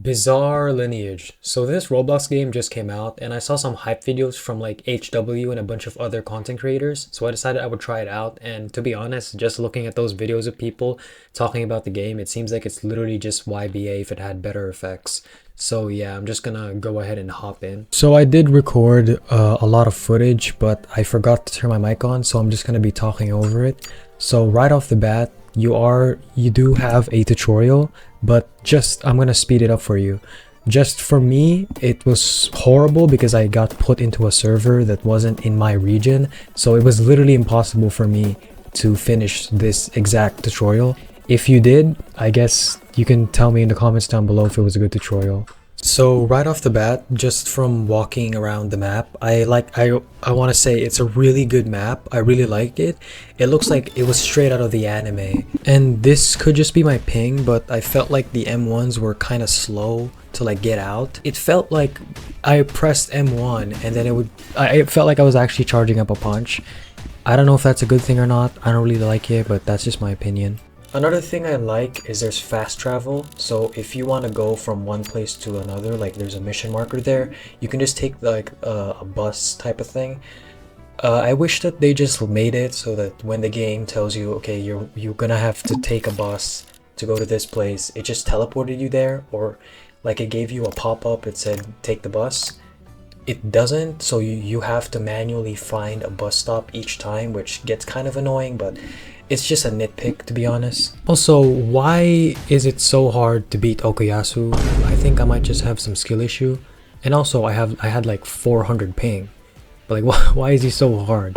Bizzare Lineage. So this Roblox game just came out and I saw some hype videos from like HW and a bunch of other content creators. So I decided I would try it out, and to be honest, just looking at those videos of people talking about the game, it seems like it's literally just YBA if it had better effects. So yeah, I'm just gonna go ahead and hop in. So I did record a lot of footage, but I forgot to turn my mic on, so I'm just gonna be talking over it. So right off the bat, you do have a tutorial, but I'm gonna speed it up for you. Just for me, it was horrible because I got put into a server that wasn't in my region, so it was literally impossible for me to finish this exact tutorial. If you did, I guess you can tell me in the comments down below if it was a good tutorial. So right off the bat, just from walking around the map, I want to say it's a really good map. I really like it. It looks like it was straight out of the anime. And this could just be my ping, but I felt like the M1s were kind of slow to like get out. It felt like I pressed M1 and then it felt like I was actually charging up a punch. I don't know if that's a good thing or not. I don't really like it, but that's just my opinion. Another thing I like is there's fast travel. So if you want to go from one place to another, like there's a mission marker there, you can just take like a bus type of thing. I wish that they just made it so that when the game tells you, okay, you're gonna have to take a bus to go to this place, it just teleported you there, or like it gave you a pop-up, it said take the bus. It doesn't, so you have to manually find a bus stop each time, which gets kind of annoying, but it's just a nitpick, to be honest. Also, why is it so hard to beat Okuyasu? I think I might just have some skill issue. And also, I had like 400 ping. But like, why is he so hard?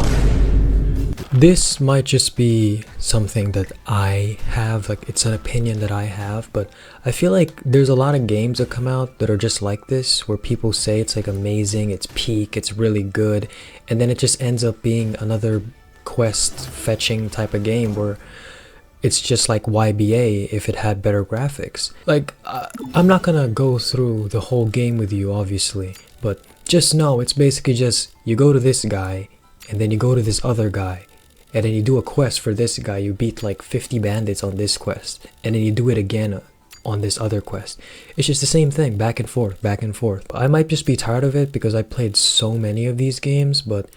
This might just be something that I have, like it's an opinion that I have, but I feel like there's a lot of games that come out that are just like this, where people say it's like amazing, it's peak, it's really good, and then it just ends up being another quest fetching type of game where it's just like YBA if it had better graphics. Like I'm not gonna go through the whole game with you obviously, but just know it's basically just you go to this guy and then you go to this other guy and then you do a quest for this guy, you beat like 50 bandits on this quest, and then you do it again on this other quest. It's just the same thing, back and forth, back and forth. I might just be tired of it because I played so many of these games, but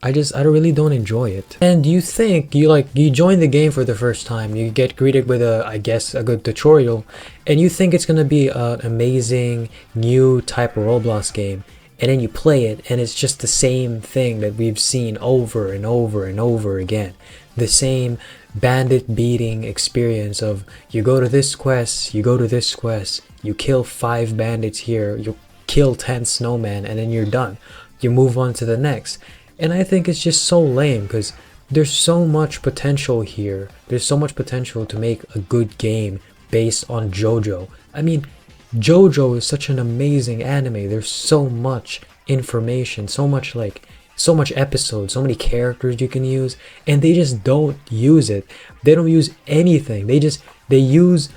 I really don't enjoy it. And you think you join the game for the first time, you get greeted with I guess a good tutorial, and you think it's gonna be an amazing new type of Roblox game, and then you play it and it's just the same thing that we've seen over and over and over again. The same bandit beating experience of you go to this quest, you go to this quest, you kill 5 bandits here, you kill 10 snowmen, and then you're done. You move on to the next. And I think it's just so lame because there's so much potential here. There's so much potential to make a good game based on JoJo. I mean, JoJo is such an amazing anime. There's so much information, so much episodes, so many characters you can use, and they just don't use it. They don't use anything. They use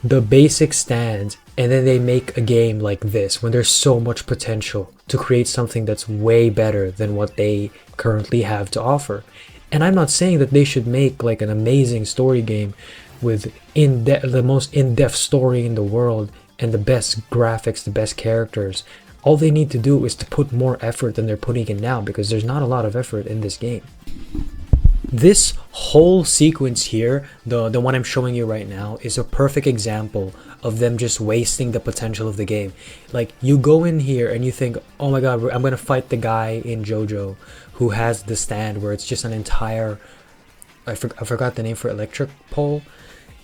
the basic stands, and then they make a game like this when there's so much potential to create something that's way better than what they currently have to offer. And I'm not saying that they should make like an amazing story game with the most in-depth story in the world and the best graphics, the best characters. All they need to do is to put more effort than they're putting in now, because there's not a lot of effort in this game. This whole sequence here, the one I'm showing you right now, is a perfect example of them just wasting the potential of the game. Like, you go in here and you think, oh my god, I'm gonna fight the guy in JoJo who has the stand where it's just an entire, I forgot the name for electric pole,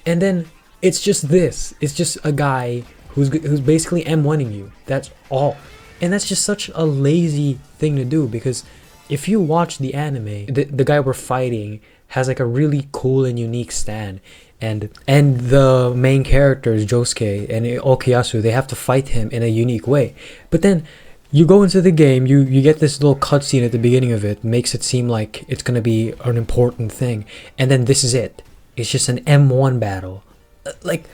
and then it's just this. It's just a guy who's basically M1ing you. That's all. And that's just such a lazy thing to do, because if you watch the anime, the guy we're fighting has like a really cool and unique stand, and the main characters Josuke and Okuyasu, they have to fight him in a unique way. But then you go into the game, you get this little cutscene at the beginning of it, makes it seem like it's gonna be an important thing, and then this is it. It's just an M1 battle. Like,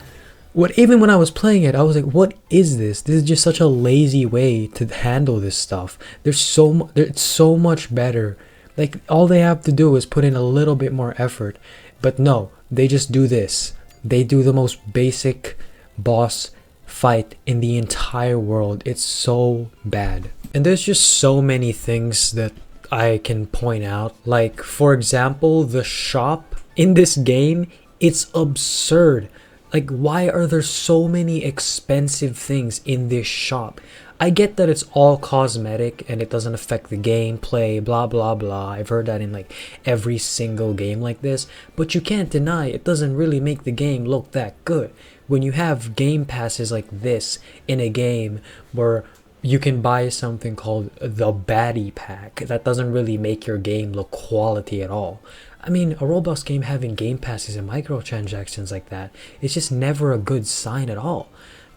even when I was playing it, I was like, what is this? This is just such a lazy way to handle this stuff. It's so much better. Like, all they have to do is put in a little bit more effort. But no, they just do this. They do the most basic boss fight in the entire world. It's so bad. And there's just so many things that I can point out. Like, for example, the shop in this game, it's absurd. Like, why are there so many expensive things in this shop? I get that it's all cosmetic and it doesn't affect the gameplay, blah blah blah. I've heard that in like every single game like this, but you can't deny it doesn't really make the game look that good. When you have game passes like this in a game where you can buy something called the Baddie pack, that doesn't really make your game look quality at all. I mean, a Roblox game having game passes and microtransactions like that, it's just never a good sign at all.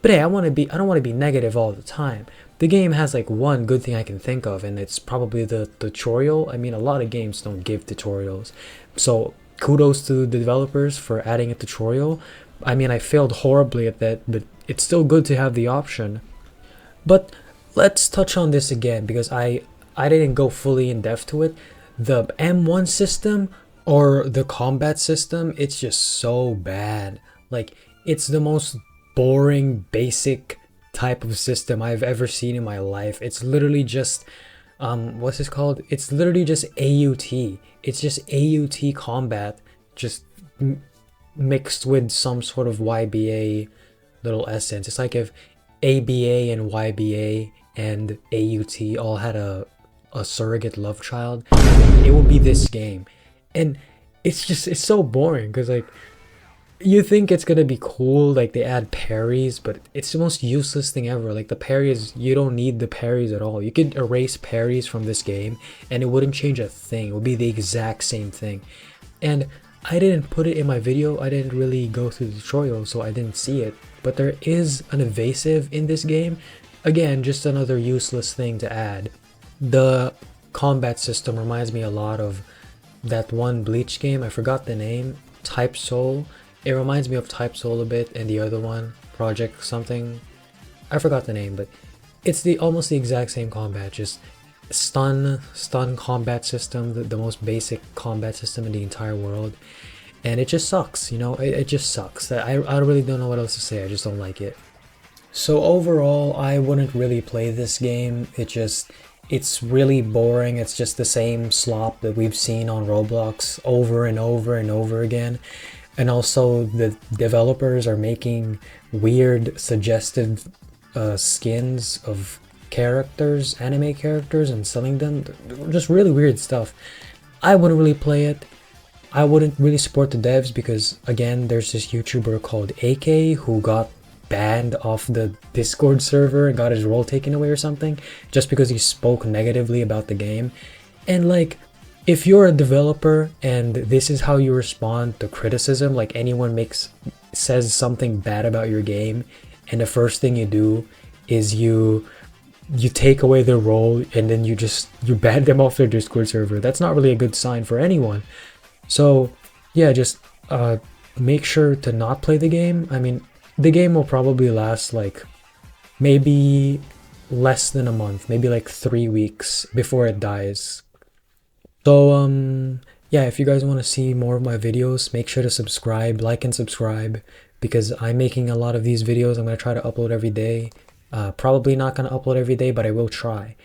But hey, I don't want to be negative all the time. The game has like one good thing I can think of, and it's probably the tutorial. I mean, a lot of games don't give tutorials. So kudos to the developers for adding a tutorial. I mean, I failed horribly at that, but it's still good to have the option. But let's touch on this again because I didn't go fully in depth to it. The M1 system or the combat system, it's just so bad. Like, it's the most boring, basic type of system I've ever seen in my life. It's literally just what's this called? It's literally just AUT. It's just AUT combat, just mixed with some sort of YBA little essence. It's like if ABA and YBA and AUT all had a surrogate love child, it would be this game. And it's so boring because like, you think it's gonna be cool, like they add parries, but it's the most useless thing ever. Like the parries, you don't need the parries at all. You could erase parries from this game and it wouldn't change a thing. It would be the exact same thing. And I didn't put it in my video. I didn't really go through the tutorial, so I didn't see it. But there is an evasive in this game. Again, just another useless thing to add. The combat system reminds me a lot of that one Bleach game. I forgot the name. Type Soul. It reminds me of Type Soul a bit, and the other one, Project something. I forgot the name, but it's almost the exact same combat, just stun combat system, the most basic combat system in the entire world. And it just sucks, you know, it just sucks. I really don't know what else to say, I just don't like it. So overall, I wouldn't really play this game. It's really boring. It's just the same slop that we've seen on Roblox over and over and over again. And also the developers are making weird suggestive skins of characters, anime characters, and selling them. Just really weird stuff. I wouldn't really play it. I wouldn't really support the devs because, again, there's this YouTuber called AK who got banned off the Discord server and got his role taken away or something just because he spoke negatively about the game. And like, if you're a developer and this is how you respond to criticism, like anyone says something bad about your game, and the first thing you do is you take away their role and then you ban them off their Discord server, that's not really a good sign for anyone. So yeah, just make sure to not play the game. I mean, the game will probably last like maybe less than a month, maybe like 3 weeks before it dies. So yeah, if you guys want to see more of my videos, make sure to subscribe, like and subscribe, because I'm making a lot of these videos. I'm going to try to upload every day. Probably not going to upload every day, but I will try.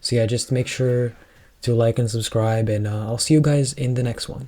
So yeah, just make sure to like and subscribe, and I'll see you guys in the next one.